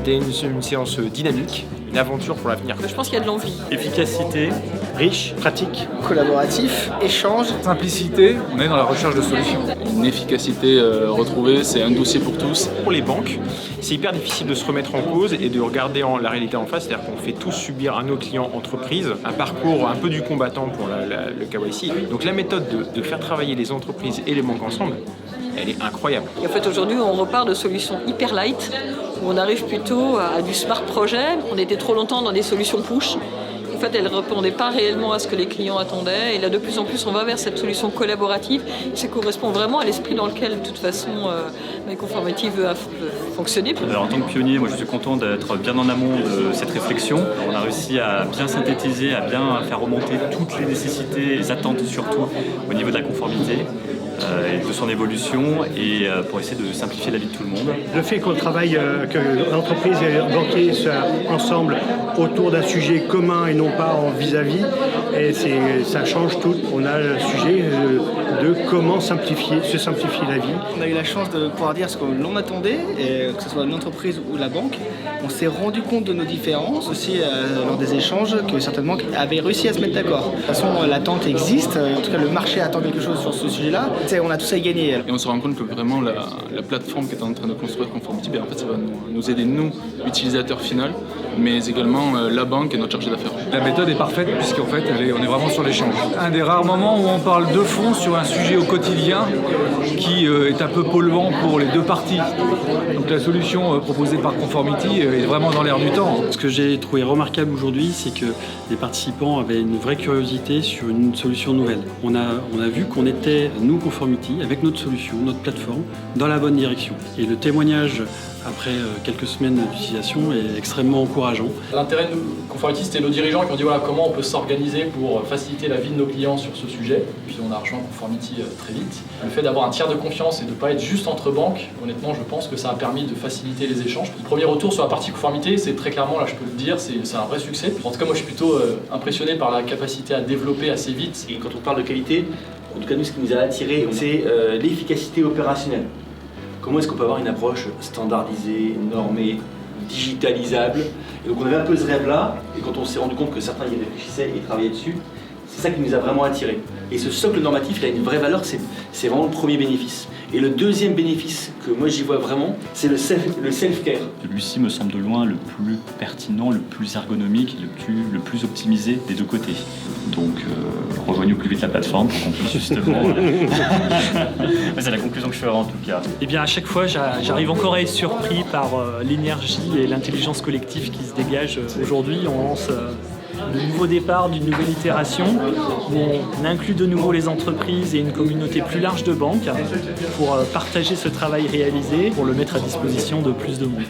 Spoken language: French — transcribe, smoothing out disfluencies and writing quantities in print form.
C'était une séance dynamique, une aventure pour l'avenir. Je pense qu'il y a de l'envie. Efficacité, riche, pratique, collaboratif, échange, simplicité. On est dans la recherche de solutions. Une efficacité retrouvée, c'est un dossier pour tous. Pour les banques, c'est hyper difficile de se remettre en cause et de regarder la réalité en face. C'est-à-dire qu'on fait tous subir à nos clients entreprises un parcours un peu du combattant pour le KYC. Donc la méthode de faire travailler les entreprises et les banques ensemble, elle est incroyable. Et en fait, aujourd'hui, on repart de solutions hyper light, où on arrive plutôt à du smart projet. On était trop longtemps dans des solutions push. En fait, elles ne répondaient pas réellement à ce que les clients attendaient. Et là, de plus en plus, on va vers cette solution collaborative. Ça correspond vraiment à l'esprit dans lequel, de toute façon, myConformity veut fonctionner. Alors, en tant que pionnier, moi, je suis content d'être bien en amont de cette réflexion. On a réussi à bien synthétiser, à bien faire remonter toutes les nécessités, les attentes surtout au niveau de la conformité. Et de son évolution et pour essayer de simplifier la vie de tout le monde. Le fait qu'on travaille, que l'entreprise et le banquier soient ensemble autour d'un sujet commun et non pas en vis-à-vis, et ça change tout. On a le sujet de comment se simplifier la vie. On a eu la chance de pouvoir dire ce que l'on attendait, et que ce soit l'entreprise ou la banque. On s'est rendu compte de nos différences aussi lors des échanges que certainement avaient réussi à se mettre d'accord. De toute façon, l'attente existe, en tout cas le marché attend quelque chose sur ce sujet-là. On a tous à y gagner. Et on se rend compte que vraiment la plateforme qui est en train de construire Conformity, en fait, ça va nous aider, nous, utilisateurs finaux, mais également la banque et notre chargé d'affaires. La méthode est parfaite puisqu'en fait, on est vraiment sur l'échange. Un des rares moments où on parle de fond sur un sujet au quotidien qui est un peu polluant pour les deux parties. Donc la solution proposée par Conformity est vraiment dans l'air du temps. Ce que j'ai trouvé remarquable aujourd'hui, c'est que les participants avaient une vraie curiosité sur une solution nouvelle. On a vu qu'on était, nous, Conformity, avec notre solution, notre plateforme, dans la bonne direction. Et le témoignage, après quelques semaines d'utilisation, est extrêmement encourageant. L'intérêt de Conformity, c'était nos dirigeants qui ont dit voilà, comment on peut s'organiser pour faciliter la vie de nos clients sur ce sujet. Puis on a rejoint Conformity très vite. Le fait d'avoir un tiers de confiance et de ne pas être juste entre banques, honnêtement, je pense que ça a permis de faciliter les échanges. Le premier retour sur la partie conformité, c'est très clairement, là je peux le dire, c'est un vrai succès. En tout cas, moi je suis plutôt impressionné par la capacité à développer assez vite. Et quand on parle de qualité, en tout cas nous, ce qui nous a attiré, c'est l'efficacité opérationnelle. Comment est-ce qu'on peut avoir une approche standardisée, normée, digitalisable? Et donc on avait un peu ce rêve-là, et quand on s'est rendu compte que certains y réfléchissaient et travaillaient dessus, c'est ça qui nous a vraiment attirés. Et ce socle normatif, il a une vraie valeur, c'est vraiment le premier bénéfice. Et le deuxième bénéfice que moi j'y vois vraiment, c'est le self-care. Celui-ci me semble de loin le plus pertinent, le plus ergonomique, le plus optimisé des deux côtés. Donc rejoignez au plus vite la plateforme pour qu'on puisse justement... C'est la conclusion que je ferai en tout cas. Et bien à chaque fois, j'arrive encore à être surpris par l'énergie et l'intelligence collective qui se dégage. Aujourd'hui, on lance... de nouveaux départs, d'une nouvelle itération où on inclut de nouveau les entreprises et une communauté plus large de banques pour partager ce travail réalisé, pour le mettre à disposition de plus de monde.